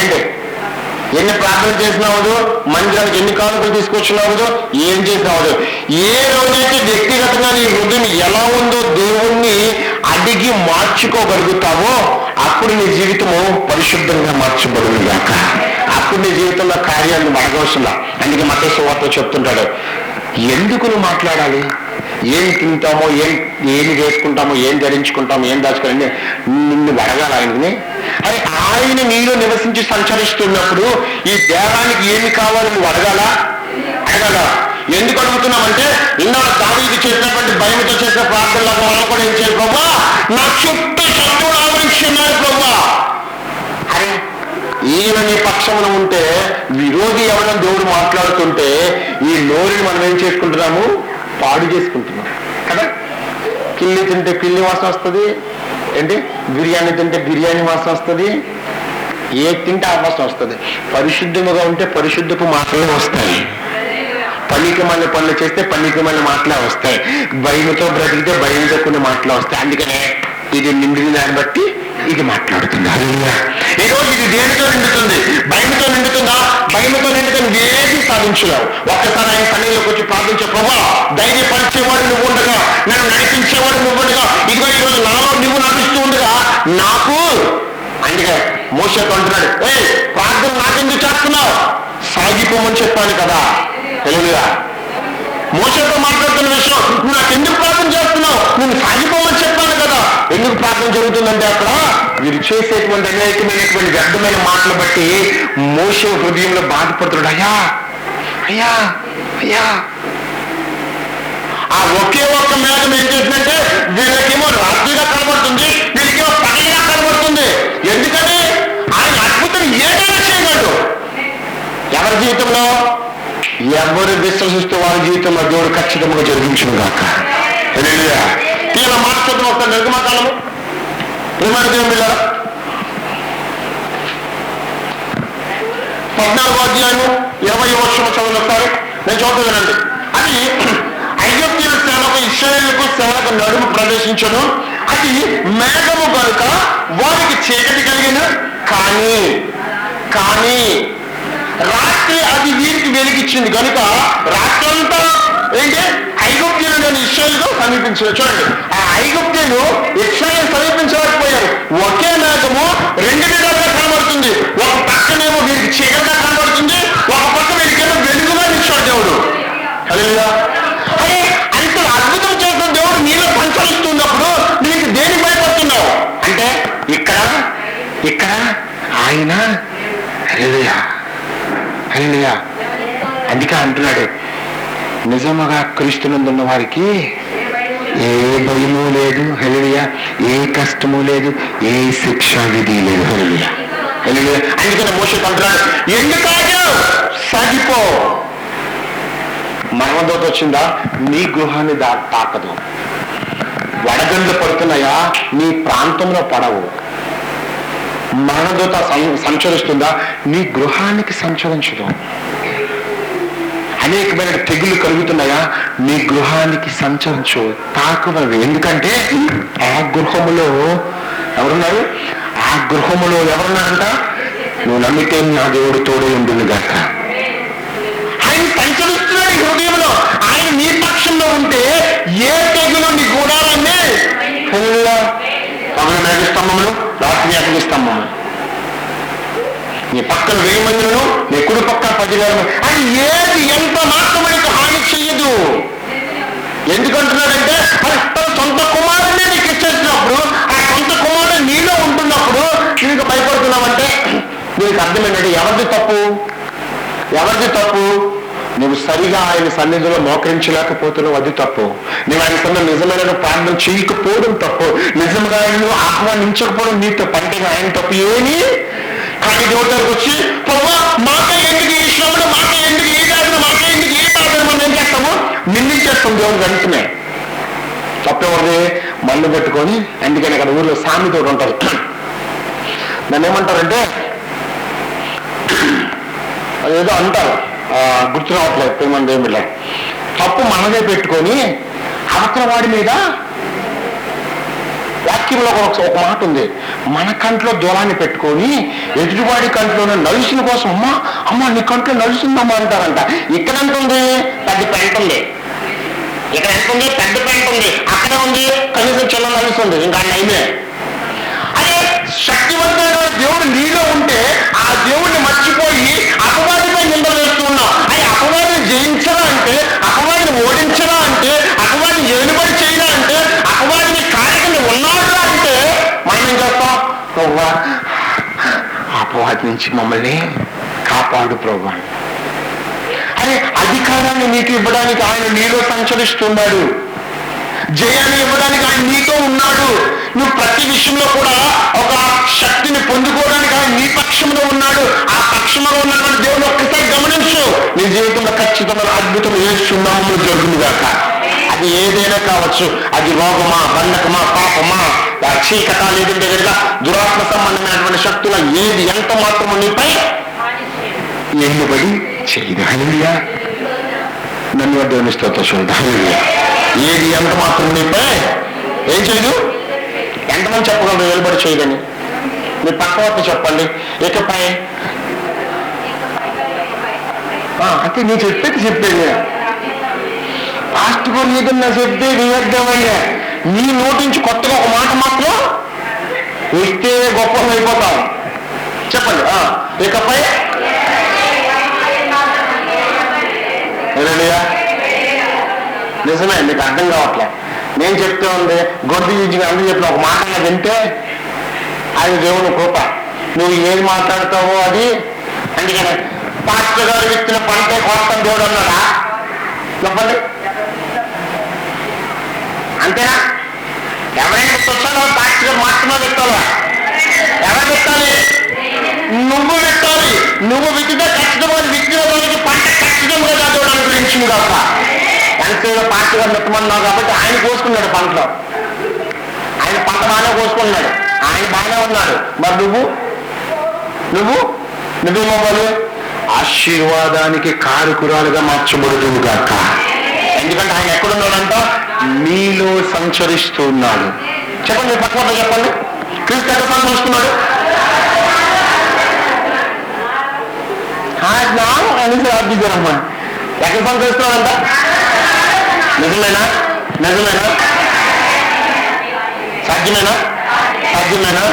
ఏంటి? ఎన్ని ప్రార్థన చేసినావు? మందిరానికి ఎన్ని కానుకలు తీసుకొచ్చినావు? ఏం చేసినావు? ఏ రోజైతే వ్యక్తిగతంగా నీ హృదయం ఎలా ఉందో దేవుణ్ణి అడిగి మార్చుకోగలుగుతావో అప్పుడు నీ జీవితము పరిశుద్ధంగా మార్చబడుగాక. అప్పుడు నీ జీవితంలో కార్యాలను అడగవలసిందా. అందుకే మత్తయి సువార్త చెప్తుంటాడు, ఎందుకు నువ్వు మాట్లాడాలి, ఏం తింటామో, ఏమి వేసుకుంటామో, ఏం ధరించుకుంటామో, ఏం దాచుకోవాలని నిన్ను అడగాలి ఆయనని. అది ఆయన నీలో నివసించి సంచరిస్తున్నప్పుడు ఈ దేవానికి ఏమి కావాలో నువ్వు అడగాలా? ఎందుకు అడుగుతున్నామంటే ఇన్నాళ్ళు దావీదు చేసినటువంటి భయంతో చేసే ప్రార్థనలో మనం కూడా ఏం చేయాలి? ప్రభా నా చుట్టూ శత్రువులు ఆవరించి ఉన్నారు ప్రభా. అరే ఈయన నీ పక్షమున ఉంటే విరోధి ఎవరైనా దేవుడు మాట్లాడుతుంటే ఈ నోరుని మనం ఏం చేసుకుంటున్నాము? పాడు చేసుకుంటున్నాం కదా. కిల్లి తింటే కిల్లి వాసన వస్తుంది, ఏంటి బిర్యానీ తింటే బిర్యానీ వాసన వస్తుంది, ఏ తింటే ఆ వాసన వస్తుంది. పరిశుద్ధముగా ఉంటే పరిశుద్ధపు మాటలే వస్తాయి, పనికిమాలిన పనులు చేస్తే పనికిమాలిన మాటలే వస్తాయి, భయంతో బ్రతికితే భయంతో కొన్ని మాటలు వస్తాయి. అందుకనే ఇది నిండిన దాన్ని బట్టి ఇది మాట్లాడుతుంది. ఈరోజు ఇది దేనితో నిండుతుంది? భయంతో నిండుతుందా? భయంతో నిండుతుంది ఏది సాధించలేవు. ఒక్కసారి ఆయన సన్నిధిలోకి వచ్చి ప్రార్థించే, ప్రభా ధైర్యపరిచేవాడు నువ్వు ఉండగా, నన్ను నడిపించేవాడు నువ్వు ఉండగా, ఇదిగో ఈరోజు నాలో నువ్వు నడిపిస్తూ ఉండగా నాకు, అందుకే మోషేతో అంటున్నాడు, ప్రార్థన నాకెందుకు చేస్తున్నావు? సాగిపోమని చెప్పాను కదా. తెలుగుగా మోషేతో మాట్లాడుతున్న విషయం, నువ్వు నాకు ఎందుకు ప్రార్థన చేస్తున్నావు? నేను సాగిపోమని చెప్పాను కదా. ఎందుకు ప్రార్థన జరుగుతుందంటే అక్కడ వీరు చేసేటువంటి అనేకమైనటువంటి వ్యర్థమైన మాటలు బట్టి మోషే హృదయంలో బాధపడుతున్నాడు. అయ్యా అయ్యా అయ్యా. ఆ ఒకే ఒక్క మేఘం ఏం చేసిందంటే వీళ్ళకేమో రాత్రిగా కనబడుతుంది, వీళ్ళకేమో పగలిగా కనబడుతుంది. ఎందుకని ఆయన అద్భుతం ఏదైనా చేయగలడు. ఎవరి జీవితంలో ఎవరు విశ్వసిస్తూ వారి జీవితంలో దేవుడు ఖచ్చితంగా జరిగించును గాక. తీరా మాట్లాడుతున్న ఒక నిర్గమకాలము ప్రేమ దేవుడు 14వ అధ్యాయము 20వ వచనం చదువుతారు. నేను చదువుతానండి. అది ఐగుప్తీయుల సేనకు ఇశ్రాయేలుకు సేనకు నడుము ప్రవేశించను. అది మేఘము కనుక వారికి చీకటి కలిగిన, కానీ రాత్రి అది వీరికి వెలిగించింది కనుక రాత్రంతా ఏంటి ఐగుప్తీయులు నేను ఇశ్రాయేలుకు సమీపించారు. చూడండి, ఆ ఐగుప్తీయులు ఇశ్రాయేలు సమీపించలేకపోయారు. ఒకే మేఘము రెండు విధాలుగా కనబడుతుంది. ఒక పక్కనేమో వీరికి చీకటిగా కనబడుతుంది, ఒక పక్క వీరికేమో వెలుగుగా ఇచ్చాడు దేవుడు. హల్లెలూయా. అదే అంత అద్భుతం చేసిన దేవుడు నీలో సంచరిస్తున్నప్పుడు నీకు దేనికి భయపడుతున్నావు అంటే ఇక్కడ ఆయన. హల్లెలూయా హల్లెలూయా. అందుకే అంటున్నాడు, నిజముగా క్రీస్తునందున్న వారికి ఏ భయము లేదు. హల్లెలూయా. ఏ కష్టము లేదు, ఏ శిక్షా విధి లేదు. హల్లెలూయా హల్లెలూయా. అందుకని మోషే అంటున్నాడు, ఎందుకు సాగిపో. మరణదోత వచ్చిందా నీ గృహాన్ని తాకదు. వడగండ్లు పడుతున్నాయా నీ ప్రాంతంలో పడవు. మరణదోత సంచరిస్తుందా నీ గృహానికి సంచరించదు. అనేకమైన తెగులు కలుగుతున్నాయా నీ గృహానికి సంచరించు, తాకవలదు. ఎందుకంటే ఆ గృహములో ఎవరున్నారు? ఆ గృహములో ఎవరున్నారంట? నువ్వు నమ్మితే నా దేవుడు తోడే ఉంటుంది గాక. ఆయన సంచరిస్తున్నాడు హృదయంలో. ఆయన నీ పక్షంలో ఉంటే ఏ తెగులు నీ గుడాలన్నీ పగల మేఘస్తంభములు, రాత్రి అగ్నిస్తంభములు, నీ పక్కన 1000 మందిలను, నీ కుడి పక్క 10,000. అది ఏది ఎంత మాత్రమైతే హాని చెయ్యదు. ఎందుకంటున్నాడంటే అది తన సొంత కుమారుడిని నీకు ఇచ్చేసినప్పుడు, ఆ సొంత కుమారుడు నీలో ఉంటున్నప్పుడు నీకు భయపడుతున్నావంటే నీకు అర్థమైనట్టు ఎవరిది తప్పు? నువ్వు సరిగా ఆయన సన్నిధిలో మోకరించలేకపోతున్నావు, అది తప్పు. నువ్వు ఆయన సన్నిధిలో నిజమైన ప్రార్థన చేయకపోవడం తప్పు. నిజంగా ఆయన ఆహ్వానించకపోవడం నీతో పంటగా ఆయన తప్పు ఏమి. కానీ దేవుడికి వచ్చి ప్రభా మాకే ఎందుకు ఈ శ్రమలు, మాకే ఎందుకు ఈ దాడులు, మాకే ఎందుకు ఈ దాడులు మనం ఏం చేస్తాము? నిందించేస్తాం దేవుడు వెంటనే. తప్పెవరిది? మళ్ళీ పెట్టుకొని. అందుకని అక్కడ ఊర్లో సామెత ఉంటారు. దాన్ని ఏమంటారంటే అదేదో అంటారు, గుర్తు రావట్లేదు. ప్రేమ దేవుళ్ళ తప్పు మనదే పెట్టుకొని అవతల వాడి మీద, వాక్యంలో ఒక మాట ఉంది, మన కంట్లో దూరాన్ని పెట్టుకొని ఎదుటివాడి కంట్లోనే నలుసిన కోసం అమ్మా నీ కంట్లో నలుస్తుందమ్మా అంటారంట. ఇక్కడ ఎంత ఉంది? పెద్ద పెంట ఉంది. ఇక్కడ ఎంత ఉంది? పెద్ద పెంట ఉంది. అక్కడ ఉంది కనీసం చిన్న నలుస్తుంది. ఇంకా నయమే. అదే శక్తివంతమైన దేవుడు నీలో ఉంటే ఆ దేవుడిని మర్చిపోయి అపవాదిపై నిందలు వేస్తూ ఉన్నాం. అది అపవాదిని జయించరా అంటే, అపవాదిని ఓడించరా అంటే, అపవాదిని ఏలుబడి చేయరా అంటే, అపవాదిని కార్యక్రమం ఉన్నాడు అంటే మనం ఏం చేస్తాం? ప్రభువా అపవాది నుంచి మమ్మల్ని కాపాడు ప్రభువా. అరే అధికారాన్ని నీకు ఇవ్వడానికి ఆయన నీలో సంచరిస్తున్నాడు. జయాన్ని ఇవ్వడానికి ఆయన నీతో ఉన్నాడు. నువ్వు ప్రతి విషయంలో కూడా ఒక శక్తిని పొందుకోవడానికి ఆయన నీ పక్షంలో ఉన్నాడు. ఆ పక్షంలో ఉన్నటువంటి దేవుడు ఒక్కసారి గమనించు, నీ జీవితంలో ఖచ్చితంగా అద్భుతం ఏస్తున్నాము జరుగుతుంది కాక. అది ఏదైనా కావచ్చు, అది రోగమా, బంధకమా, పాపమా, చీకట, లేదంటే కనుక దురాత్మ సంబంధమైనటువంటి శక్తుల ఏది ఎంత మాత్రము నీపై ఎన్నుబడి చేయదు. హల్లెలూయా. నన్ను దేవుని స్తోత్రం చూడదు. హల్లెలూయా. ఏది ఎంత మాత్రం నీపై ఏం చేయదు. ఎంతమంది చెప్పగలరు వెలుబడి చేయదని? మీ పక్క వద్ద చెప్పండి. ఇకపై అంటే నీ చెప్పేది పాస్ట్ కూడా ఏదన్నా చెప్తే వివేద్దామయ్యా, నీ నోటి నుంచి కొత్తగా ఒక మాట మాత్రం ఇస్తే గొప్పగా అయిపోతాం. చెప్పండి. ఇకపై నిజమే, మీకు అర్థం కావట్లే. నేను చెప్తే ఉంది గొడ్డు ఈజీగా అందరూ చెప్పిన ఒక మాట వింటే అది దేవుని కృప. నువ్వు ఏది మాట్లాడతావో అది. అందుకని పాస్టర్ గారు విత్తిన పంటే కోస్తాం దేవుడు అన్నాడా? చెప్పండి. అంతేనా? ఎవరైనా వచ్చాడో పాస్టర్ గారు మాత్రమే పెట్టాలా? ఎవరు పెట్టాలి? నువ్వు పెట్టాలి. నువ్వు విత్తితే ఖచ్చితంగా విత్తిన దానికి పంట ఖచ్చితంగా దేవుడు అనుగ్రహించింది కాక. ఎంతసేపు పాస్టర్ గారు పెట్టమన్నావు కాబట్టి ఆయన కోసుకున్నాడు పంటలో. ఆయన పంట బాగానే కోసుకున్నాడు, ఆయన బాగానే ఉన్నాడు. మరి నువ్వేమవ్వాలి? ఆశీర్వాదానికి కారుకురాలుగా మార్చబడుతుంది కాక. ఎందుకంటే ఆయన ఎక్కడున్నాడంట? నీలో సంచరిస్తూ ఉన్నాడు. చెప్పండి, పక్కన చెప్పండి. క్రీస్తు ఎక్కడ సంచరిస్తున్నాడు? ఆర్థికరమ్మా ఎక్కడ సంచరిస్తున్నాడంట? నిజమేనా? సాధ్యమేనా?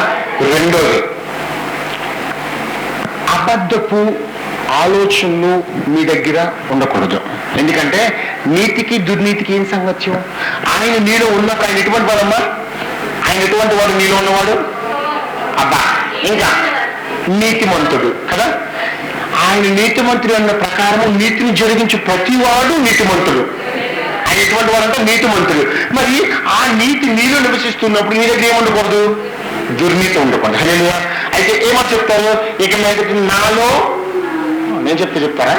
రెండోది, అబద్ధపు ఆలోచనలు మీ దగ్గర ఉండకూడదు. ఎందుకంటే నీతికి దుర్నీతికి ఏం సంగత్యం? ఆయన నీలో ఉన్నప్పుడు ఆయన ఎటువంటి వాడమ్మా? ఆయన ఎటువంటి వాడు? నీలో ఉన్నవాడు అబ్బా ఇంకా నీతిమంతుడు కదా. ఆయన నీతిమంతుడు అన్న ప్రకారం నీతిని జరిగించు ప్రతివాడు నీతిమంతుడు. ఆయన ఎటువంటి వాడు అంటే నీతిమంతుడు. మరి ఆ నీతి నీలో నివసిస్తున్నప్పుడు నీ దగ్గర ఏముండకూడదు? దుర్నీతి ఉండకూడదు. హల్లెలూయా. అయితే ఏమో చెప్తారు? ఇక మీద నాలో, నేను చెప్తారా?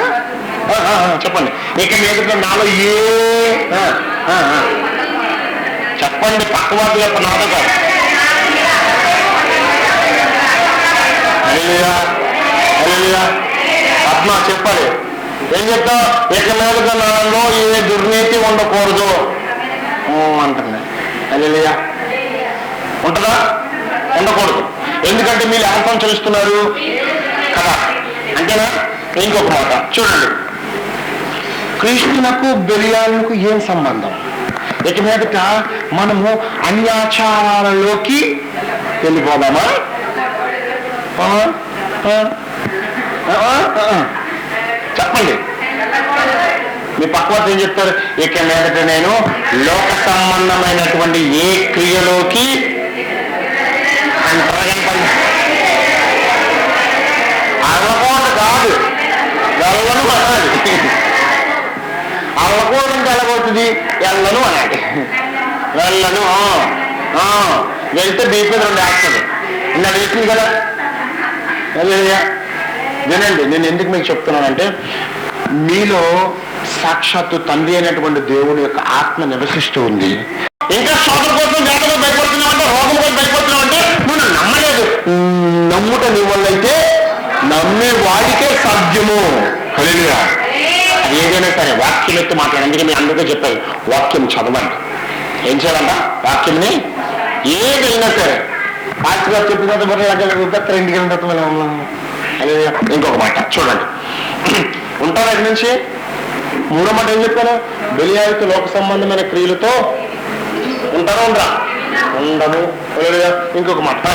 చెప్పండి. ఇక మీద నాలో చెప్పండి. పక్కవాడు చెప్ప నాతో కాదు. హల్లెలూయా. ఆత్మ చెప్పాలి. ఏం చెప్తా? ఇక మీద నాలో ఏ దుర్నీతి ఉండకూడదు అంటుంది. హల్లెలూయా. ఉంటుందా? ఉండకూడదు. ఎందుకంటే మీరు ఎవరు సంచరిస్తున్నారు కదా. అంతేనా? ఇంకొక మాట చూడండి. క్రీస్తునకు బెలియాలకు ఏం సంబంధం? ఇక మీదట మనము అన్యాచారాలలోకి వెళ్ళిపోదామా? చెప్పండి. మీ పక్కవారు ఏం చెప్తారు? ఇక మీదట నేను లోక సంబంధమైనటువంటి ఏ క్రియలోకి అల్లకూడదు కాదు, వెళ్ళను అనాలి. అల్లకూడదు ఎలాగవుతుంది? వెళ్ళను అనాలి. వెళ్ళను వెళ్తే బీపీ 2 యాక్షన్ ఇలా వేసింది కదా. వినండి, నేను ఎందుకు మీకు చెప్తున్నానంటే మీలో సాక్షాత్తు తండ్రి అయినటువంటి దేవుడి యొక్క ఆత్మ నివసిస్తూ ఉంది. ఇంకా శోధన కోసం జాతరలో భయపడుతున్నావంటే, రోగం కోసం భయపడుతున్నావంటే నువ్వు నమ్మలేదు. నమ్ముట నీ వల్ల అయితే నమ్మే వాడికే సాధ్యము. హల్లెలూయా. ఏదైనా సరే వాక్యం ఎత్తి మాట్లాడండి. అందుకే మీరు అందరికీ చెప్పారు, వాక్యం చదవండి. ఏం చేయాలంట? వాక్యంని ఏదైనా సరే ఆస్తిగా చెప్పిన ఇంటికి ఇంకొక మాట చూడండి. ఉంటారు అక్కడి నుంచి. 3వ మాట ఏం చెప్పాను? బెలియాలతో లోక సంబంధమైన క్రియలతో ఉంటారా? ఉండము. ఇంకొక మాట,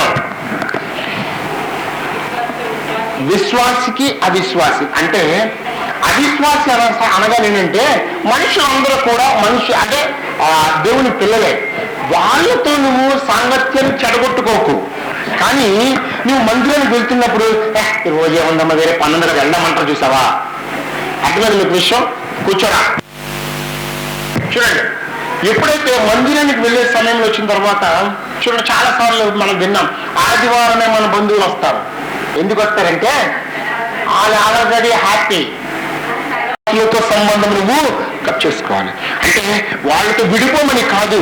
విశ్వాసికి అవిశ్వాసి. అంటే అవిశ్వాసి అనగా ఏంటంటే మనుషులందరూ కూడా అంటే దేవుని పిల్లలే. వాళ్ళతో నువ్వు సాంగత్యం చెడగొట్టుకోకు. కానీ నువ్వు మందిరానికి వెళ్తున్నప్పుడు రోజు ఏముందమ్మా వేరే 12 వెళ్ళమంటారు, చూసావా? అర్థమైంది మీకు విషయం? కూర్చోరా. చూడండి, ఎప్పుడైతే మందిరానికి వెళ్ళే సమయంలో వచ్చిన తర్వాత చూడండి, చాలా సార్లు మనం విన్నాం, ఆదివారమే మన బంధువులు వస్తారు. ఎందుకు వస్తారంటే వాళ్ళు ఆల్రెడీ హ్యాపీ, వాళ్ళతో సంబంధం నువ్వు కట్ చేసుకోవాలి. అంటే వాళ్ళతో విడిపోమని కాదు,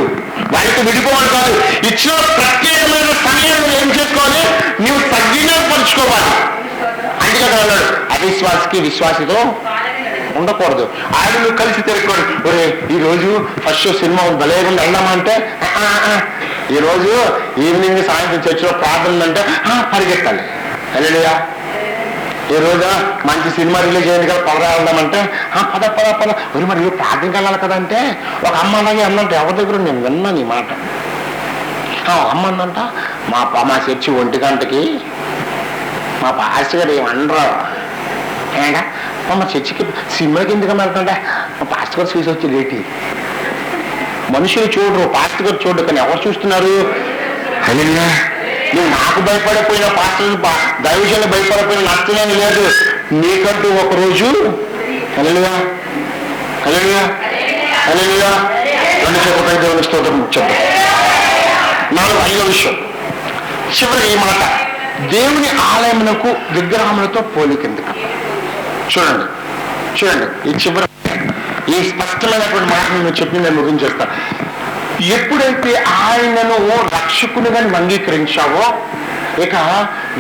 ఇచ్చిన ప్రత్యేకమైన సమయాన్ని ఏం చేసుకోవాలి, నువ్వు సద్వినియోగపరుచుకోవాలి. అందుకే అన్నాడు, అవిశ్వాసికి విశ్వాసితో ఉండకూడదు. ఆయన నువ్వు కలిసి తిరగకూడదు. ఒరే ఈరోజు ఫస్ట్ షో సినిమా భలేగా వెళ్దామంటే, ఈరోజు ఈవినింగ్ సాయంత్రం చర్చిలో ప్రార్థన ఉందంటే పరిగెత్తాలి. హల్లెలూయా. ఈ రోజు మంచి సినిమా రిలీజ్ అయింది కదా, పదరా వెళ్దామంటే పద పద పద. మరి ప్రార్థనకి వెళ్ళాలి కదా అంటే ఒక అమ్మ అలాగే అన్నంటే, ఎవరి దగ్గర నేను విన్నాను ఈ మాట. అమ్మ అందంట, మా చర్చి 1 గంటకి మా పాస్టర్ గారు ఏమనరా ఏంటా, మా చర్చికి సినిమాకి ఎందుకు వెళ్తుంటే మా పాస్టర్ గారు చూసి వచ్చి లేటి. మనుషులు చూడరు, పాస్టర్ గారు చూడరు, కానీ ఎవరు చూస్తున్నారు? హల్లెలూయా. నువ్వు నాకు భయపడిపోయిన పాస్టర్ దైవజనులు భయపడిపోయిన నష్టమేమి లేదు, నీకంటూ ఒకరోజు. హల్లెలూయా, హల్లెలూయా, హల్లెలూయా. 2 చెప్పకై దేవుని స్తోత్రం చెప్తాం. 5వ విషయం, చివరి ఈ మాట, దేవుని ఆలయమునకు విగ్రహములతో పోలికెందుకు. చూడండి ఈ చివరి ఈ స్పష్టమైనటువంటి మాట నేను చెప్పి నేను ముగించేస్తా. ఎప్పుడైతే ఆయనను రక్షకునిగా అంగీకరించావో, ఇక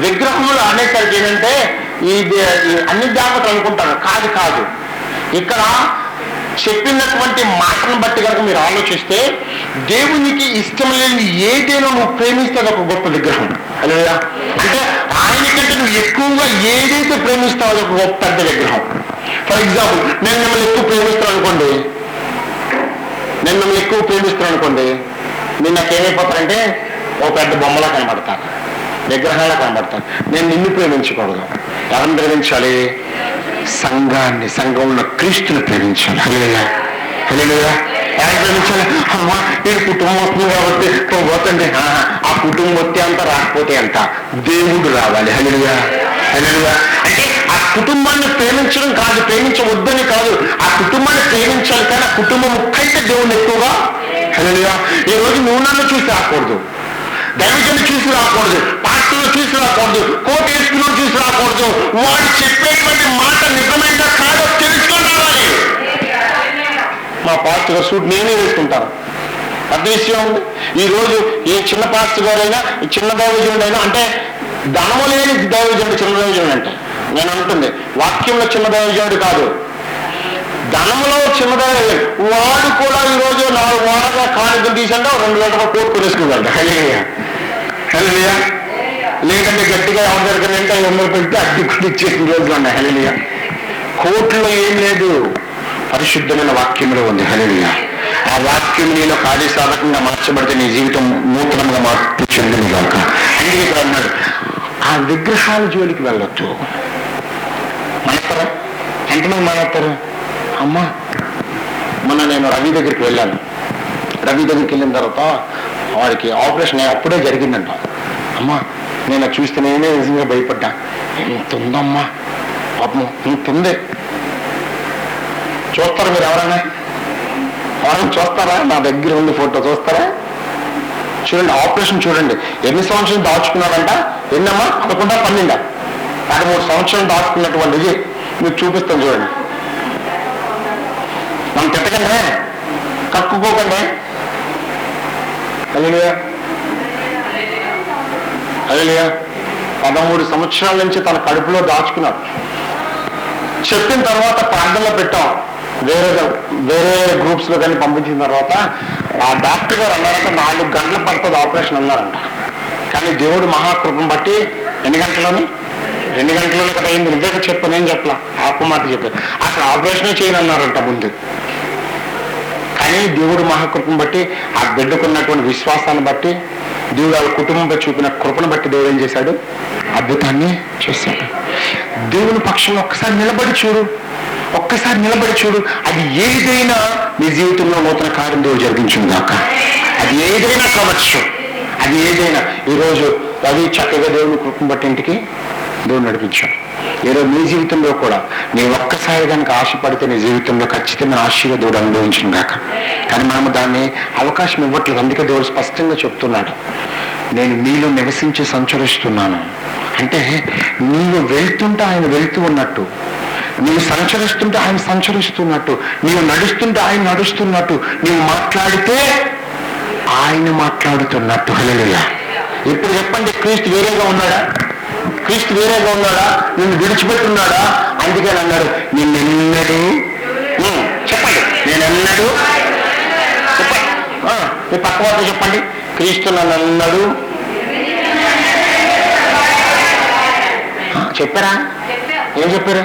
విగ్రహములు అనేసరికి ఏంటంటే ఇది అన్ని దేవతలు అనుకుంటారు. కాదు, ఇక్కడ చెప్పినటువంటి మాటను బట్టి కనుక మీరు ఆలోచిస్తే, దేవునికి ఇష్టం లేని ఏదైనా నువ్వు ప్రేమిస్తే ఒక గొప్ప విగ్రహం. అలా అంటే ఆయనకంటే నువ్వు ఎక్కువగా ఏదైతే ప్రేమిస్తావో అది ఒక గొప్ప పెద్ద విగ్రహం. ఫర్ ఎగ్జాంపుల్, నేను మిమ్మల్ని ఎక్కువ ప్రేమిస్తాను అనుకోండి, మీరు నాకేమైపోతారంటే ఒక పెద్ద బొమ్మలా కనబడతాను, విగ్రహాలా కనబడతాను. నేను నిన్ను ప్రేమించకూడదు. ఎవరిని ప్రేమించాలి? సంఘాన్ని, సంఘంలో క్రీస్తుని ప్రేమించాలి. హల్లెలూయా, హల్లెలూయా. ఎవరు ప్రేమించాలి? అమ్మా నేను కుటుంబం వస్తుంది కాబట్టి పోతండి. ఆ కుటుంబం వస్తే అంత, రాకపోతే అంత, దేవుడు రావాలి. హల్లెలూయా, హల్లెలూయా. అంటే ఆ కుటుంబాన్ని ప్రేమించడం కాదు, ప్రేమించవద్దని కాదు, ఆ కుటుంబాన్ని ప్రేమించాలి. కానీ ఆ కుటుంబం కంటే దేవుని ఎక్కువగా. హల్లెలూయా. ఈ రోజు నువ్వు నన్ను చూసి రాకూడదు, దైవజనులు చూసి రాకూడదు, పాస్టర్లు చూసి రాకూడదు, కోట్ వేసుకుని చూసి రాకూడదు. వాడు చెప్పేటువంటి మాట నిజమైందా కాదో తెలుసుకొని రావాలి. మా పాస్టర్ గారు సూట్ నేనే వేసుకుంటాను, పెద్ద విషయం ఉంది. ఈరోజు ఏ చిన్న పాస్టర్ గారైనా, చిన్న దైవజనుడైనా, అంటే ధనము లేని దైవజనుడు చిన్న దైవజనుడు అంటే నేను అంటుంది వాక్యంలో చిన్న దైవజనుడు కాదు, ధనములో చిన్న దైవజనుడు. వాడు కూడా ఈరోజు 4 వారాలుగా కానుకలు తీసంటే 2 గంటల కోట్ కొనేసుకుందంట. హల్లెలూయా, హల్లెలూయా. లేదంటే గట్టిగా ఎవరి దగ్గర అంటే 500 పెడితే అద్దె కూడా ఇచ్చేసిన రోజులు ఉన్నాయి. హల్లెలూయా. కోర్టులో ఏం లేదు, పరిశుద్ధమైన వాక్యంలో ఉంది. హల్లెలూయా. ఆ వాక్యం నీలో కార్యసాధకంగా మార్చబడితే నీ జీవితం నూతనంగా మార్పు చెందింది కాక. అందుకే ఇక్కడ అన్నాడు, ఆ విగ్రహాల జోలికి వెళ్ళొద్దు. మానేస్తారా? ఎంతమంది మానేస్తారు? అమ్మా మొన్న నేను రవి దగ్గరికి వెళ్ళాను. రవి దగ్గరికి వెళ్ళిన తర్వాత వాడికి ఆపరేషన్ అప్పుడే జరిగిందంట. అమ్మా నేను చూస్తే నేనే నిజంగా భయపడ్డా. ఎంత ఉందమ్మా పాపం, ఇంత ఉంది. చూస్తారా మీరు ఎవరైనా చూస్తారా? నా దగ్గర ఉంది ఫోటో, చూస్తారా? చూడండి ఆపరేషన్ చూడండి. ఎన్ని సంవత్సరాలు దాచుకున్నాడంట? ఎన్నమ్మా? 11 12 13 సంవత్సరాలు దాచుకున్నటువంటిది మీకు చూపిస్తాను చూడండి. మనం తిట్టకండి, కక్కుకోకండి. హల్లెలూయా, హల్లెలూయా. 13 సంవత్సరాల నుంచి తన కడుపులో దాచుకున్నాడు. చెప్పిన తర్వాత ప్రార్థనలో పెట్టాం, వేరే గ్రూప్స్ లో కానీ పంపించిన తర్వాత ఆ డాక్టర్ గారు అన్నారంట 4 గంటలు పడుతుంది ఆపరేషన్ అన్నారంట. కానీ దేవుడు మహాకృపను బట్టి ఎన్ని గంటలని 2 గంటలలో కదా అయింది. నిజంగా చెప్పాను, నేను చెప్పలా, ఆపు మాట చెప్పాను. అక్కడ ఆపరేషనే చేయను అన్నారంట ముందు. కానీ దేవుడు మహాకృపను బట్టి, ఆ బిడ్డకున్నటువంటి విశ్వాసాన్ని బట్టి, దేవుడు వాళ్ళ కుటుంబంపై చూపిన కృపను బట్టి దేవుడు ఏం చేశాడు? అద్భుతాన్ని చేశాడు. దేవుని పక్షంలో ఒక్కసారి నిలబడి చూడు. అది ఏదైనా నీ జీవితంలో నూతన కార్యం దేవుడు జరిగించును గాక. అది ఏదైనా కావచ్చు, అది ఏదైనా. ఈరోజు రవి చక్కగా దేవుని కృపను బట్టి ఇంటికి దేవుడు నడిపించాడు. ఈరోజు నీ జీవితంలో కూడా నీ ఒక్కసారి కనుక ఆశపడితే నీ జీవితంలో ఖచ్చితమైన ఆశీర్వాద దేవుడు అనుభవించిన కాక. కానీ మనము దాన్ని అవకాశం ఇవ్వట్లేదు. అందుకే దేవుడు స్పష్టంగా చెప్తున్నాడు, నేను నీలో నివసించి సంచరిస్తున్నాను. అంటే నీవు వెళ్తుంటే ఆయన వెళ్తూ ఉన్నట్టు, నీవు సంచరిస్తుంటే ఆయన సంచరిస్తున్నట్టు, నీవు నడుస్తుంటే ఆయన నడుస్తున్నట్టు, నీవు మాట్లాడితే ఆయన మాట్లాడుతున్నట్టు. హల్లెలూయా. ఇప్పుడు చెప్పండి, క్రీస్తు వేరేగా ఉన్నాడా? క్రీస్తు వేరేగా ఉన్నాడా? నిన్ను విడిచిపెట్టున్నాడా? అందుకే అన్నాడు, నిన్నెన్నడూ చెప్పండి, నేనెన్నడూ చెప్పండి. మీ పక్క వారితో చెప్పండి, క్రీస్తు నన్నడు చెప్పారా? ఏం చెప్పారు?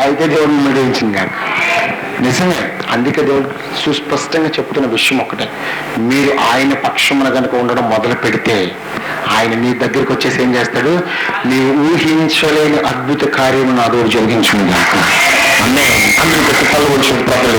అయితే దేవుడిని మెడిచింది కాదు. నిజమే. అందుకే దేవుడు సుస్పష్టంగా చెప్తున్న విషయం ఒకటే, మీరు ఆయన పక్షమున కనుక ఉండడం మొదలు పెడితే ఆయన నీ దగ్గరికి వచ్చేసి ఏం చేస్తాడు? నీవు ఊహించలేని అద్భుత కార్యము నాదో జరిగించుంది. అన్నే అందరూ పెట్టి పలు వచ్చిన ప్రాబ్లం